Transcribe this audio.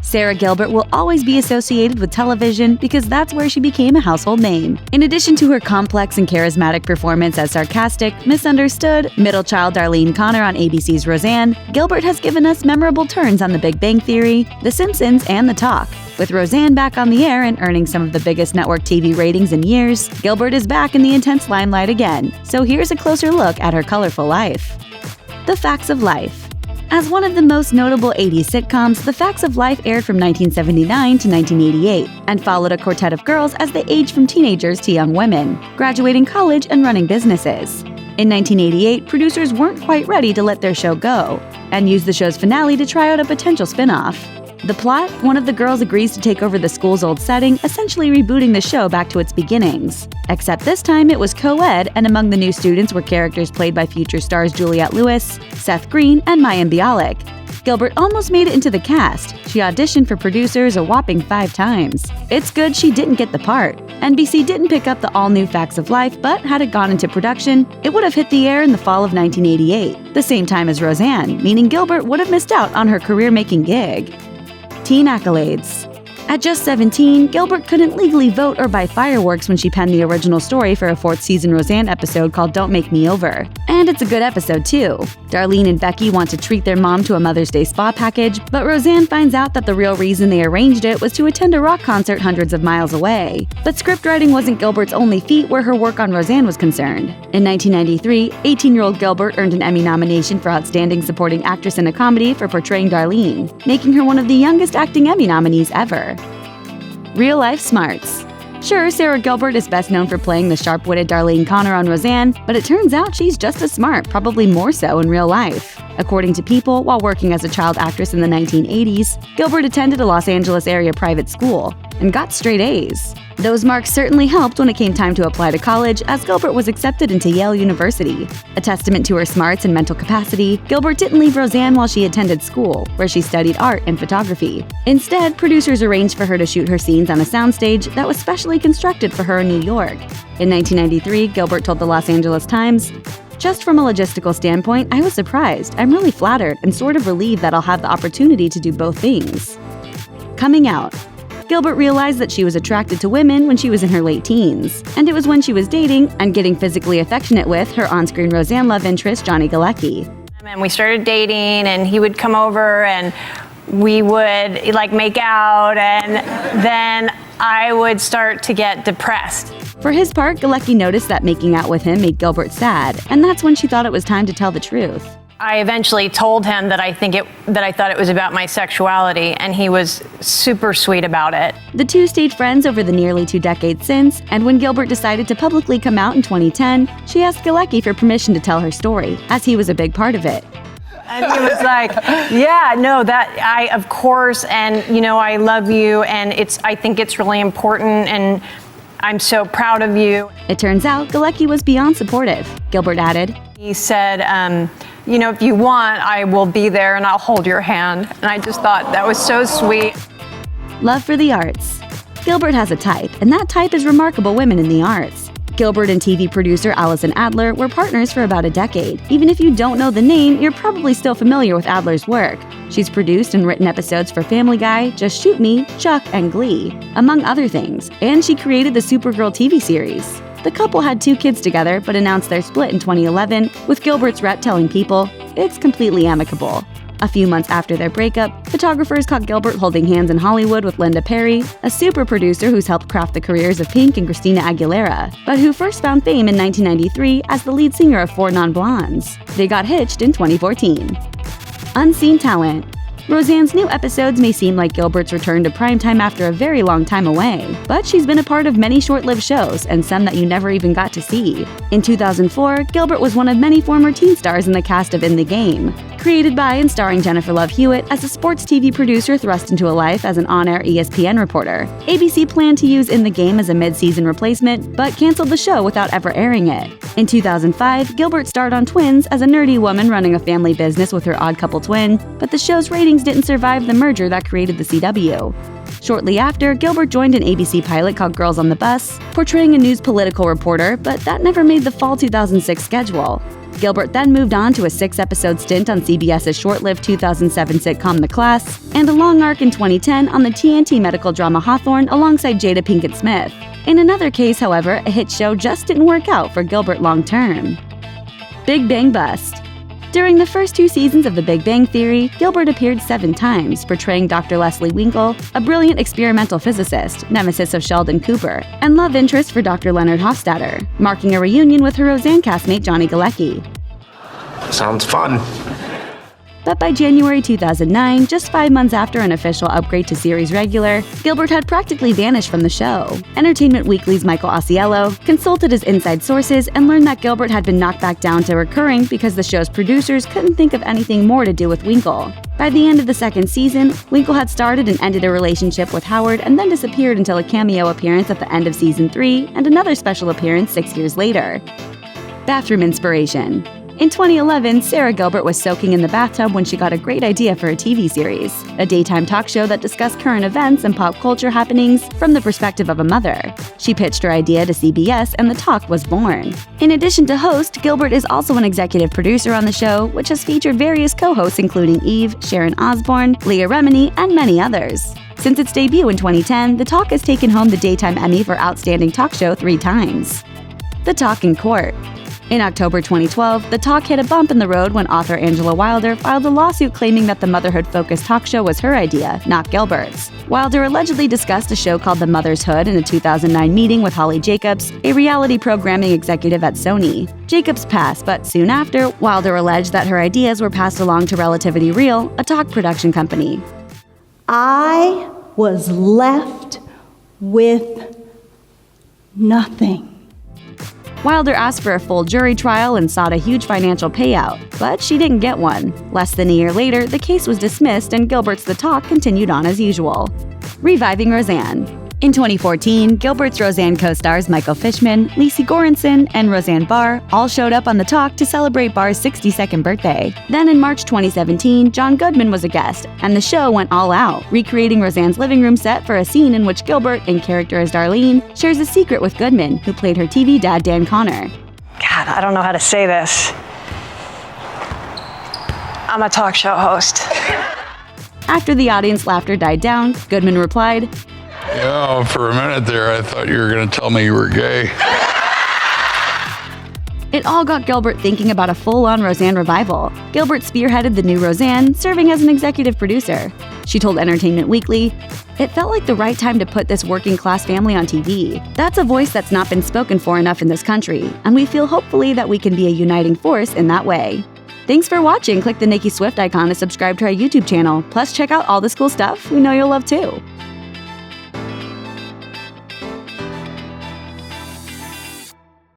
Sara Gilbert will always be associated with television because that's where she became a household name. In addition to her complex and charismatic performance as sarcastic, misunderstood, middle child Darlene Conner on ABC's Roseanne, Gilbert has given us memorable turns on The Big Bang Theory, The Simpsons, and The Talk. With Roseanne back on the air and earning some of the biggest network TV ratings in years, Gilbert is back in the intense limelight again. So here's a closer look at her colorful life. The Facts of Life. As one of the most notable 80s sitcoms, The Facts of Life aired from 1979 to 1988 and followed a quartet of girls as they aged from teenagers to young women, graduating college and running businesses. In 1988, producers weren't quite ready to let their show go and used the show's finale to try out a potential spin-off. The plot? One of the girls agrees to take over the school's old setting, essentially rebooting the show back to its beginnings. Except this time it was co-ed, and among the new students were characters played by future stars Juliette Lewis, Seth Green, and Mayim Bialik. Gilbert almost made it into the cast. She auditioned for producers a whopping 5 times. It's good she didn't get the part. NBC didn't pick up the all-new Facts of Life, but had it gone into production, it would have hit the air in the fall of 1988, the same time as Roseanne, meaning Gilbert would have missed out on her career-making gig. Teen accolades. At just 17, Gilbert couldn't legally vote or buy fireworks when she penned the original story for a 4th season Roseanne episode called Don't Make Me Over. And it's a good episode too. Darlene and Becky want to treat their mom to a Mother's Day spa package, but Roseanne finds out that the real reason they arranged it was to attend a rock concert hundreds of miles away. But scriptwriting wasn't Gilbert's only feat where her work on Roseanne was concerned. In 1993, 18-year-old Gilbert earned an Emmy nomination for Outstanding Supporting Actress in a Comedy for portraying Darlene, making her one of the youngest acting Emmy nominees ever. Real-life smarts. Sure, Sara Gilbert is best known for playing the sharp-witted Darlene Conner on Roseanne, but it turns out she's just as smart, probably more so in real life. According to People, while working as a child actress in the 1980s, Gilbert attended a Los Angeles area private school and got straight A's. Those marks certainly helped when it came time to apply to college, as Gilbert was accepted into Yale University. A testament to her smarts and mental capacity, Gilbert didn't leave Roseanne while she attended school, where she studied art and photography. Instead, producers arranged for her to shoot her scenes on a soundstage that was specially constructed for her in New York. In 1993, Gilbert told the Los Angeles Times, "Just from a logistical standpoint, I was surprised. I'm really flattered and sort of relieved that I'll have the opportunity to do both things." Coming out. Gilbert realized that she was attracted to women when she was in her late teens, and it was when she was dating and getting physically affectionate with her on-screen Roseanne love interest, Johnny Galecki. And we started dating, and he would come over, and we would make out, and then I would start to get depressed. For his part, Galecki noticed that making out with him made Gilbert sad, and that's when she thought it was time to tell the truth. I eventually told him that I thought it was about my sexuality, and he was super sweet about it. The two stayed friends over the nearly 2 decades since, and when Gilbert decided to publicly come out in 2010, she asked Galecki for permission to tell her story, as he was a big part of it. And he was like, "Yeah, no, of course, and I love you, and I think it's really important, and I'm so proud of you." It turns out Galecki was beyond supportive. Gilbert added, He said, "If you want, I will be there and I'll hold your hand." And I just thought that was so sweet. Love for the arts. Gilbert has a type, and that type is remarkable women in the arts. Gilbert and TV producer Allison Adler were partners for about a decade. Even if you don't know the name, you're probably still familiar with Adler's work. She's produced and written episodes for Family Guy, Just Shoot Me, Chuck, and Glee, among other things, and she created the Supergirl TV series. The couple had 2 kids together, but announced their split in 2011, with Gilbert's rep telling People, "It's completely amicable." A few months after their breakup, photographers caught Gilbert holding hands in Hollywood with Linda Perry, a super producer who's helped craft the careers of Pink and Christina Aguilera, but who first found fame in 1993 as the lead singer of Four Non-Blondes. They got hitched in 2014. Unseen talent. Roseanne's new episodes may seem like Gilbert's return to primetime after a very long time away, but she's been a part of many short-lived shows and some that you never even got to see. In 2004, Gilbert was one of many former teen stars in the cast of In the Game. Created by and starring Jennifer Love Hewitt as a sports TV producer thrust into a life as an on-air ESPN reporter, ABC planned to use In the Game as a mid-season replacement, but canceled the show without ever airing it. In 2005, Gilbert starred on Twins as a nerdy woman running a family business with her odd couple twin, but the show's ratings didn't survive the merger that created the CW. Shortly after, Gilbert joined an ABC pilot called Girls on the Bus, portraying a news political reporter, but that never made the fall 2006 schedule. Gilbert then moved on to a 6-episode stint on CBS's short-lived 2007 sitcom The Class, and a long arc in 2010 on the TNT medical drama Hawthorne alongside Jada Pinkett Smith. In another case, however, a hit show just didn't work out for Gilbert long-term. Big Bang Bust. During the first 2 seasons of The Big Bang Theory, Gilbert appeared 7 times, portraying Dr. Leslie Winkle, a brilliant experimental physicist, nemesis of Sheldon Cooper, and love interest for Dr. Leonard Hofstadter, marking a reunion with her Roseanne castmate Johnny Galecki. Sounds fun. But by January 2009, just 5 months after an official upgrade to series regular, Gilbert had practically vanished from the show. Entertainment Weekly's Michael Ausiello consulted his inside sources and learned that Gilbert had been knocked back down to recurring because the show's producers couldn't think of anything more to do with Winkle. By the end of the 2nd season, Winkle had started and ended a relationship with Howard and then disappeared until a cameo appearance at the end of season 3 and another special appearance 6 years later. Bathroom inspiration. In 2011, Sara Gilbert was soaking in the bathtub when she got a great idea for a TV series, a daytime talk show that discussed current events and pop culture happenings from the perspective of a mother. She pitched her idea to CBS and The Talk was born. In addition to host, Gilbert is also an executive producer on the show, which has featured various co-hosts including Eve, Sharon Osbourne, Leah Remini, and many others. Since its debut in 2010, The Talk has taken home the Daytime Emmy for Outstanding Talk Show 3 times. The Talk in Court. In October 2012, The Talk hit a bump in the road when author Angela Wilder filed a lawsuit claiming that the motherhood-focused talk show was her idea, not Gilbert's. Wilder allegedly discussed a show called The Mother's Hood in a 2009 meeting with Holly Jacobs, a reality programming executive at Sony. Jacobs passed, but soon after, Wilder alleged that her ideas were passed along to Relativity Real, a talk production company. I was left with nothing. Wilder asked for a full jury trial and sought a huge financial payout, but she didn't get one. Less than a year later, the case was dismissed and Gilbert's The Talk continued on as usual. Reviving Roseanne. In 2014, Gilbert's Roseanne co-stars Michael Fishman, Lacey Goranson, and Roseanne Barr all showed up on The Talk to celebrate Barr's 62nd birthday. Then in March 2017, John Goodman was a guest, and the show went all out, recreating Roseanne's living room set for a scene in which Gilbert, in character as Darlene, shares a secret with Goodman, who played her TV dad Dan Conner. God, I don't know how to say this. I'm a talk show host. After the audience laughter died down, Goodman replied, "Yeah, for a minute there, I thought you were going to tell me you were gay." It all got Gilbert thinking about a full-on Roseanne revival. Gilbert spearheaded the new Roseanne, serving as an executive producer. She told Entertainment Weekly, "It felt like the right time to put this working-class family on TV. That's a voice that's not been spoken for enough in this country, and we feel hopefully that we can be a uniting force in that way." Thanks for watching. Click the Nikki Swift icon to subscribe to our YouTube channel. Plus, check out all this cool stuff we know you'll love too.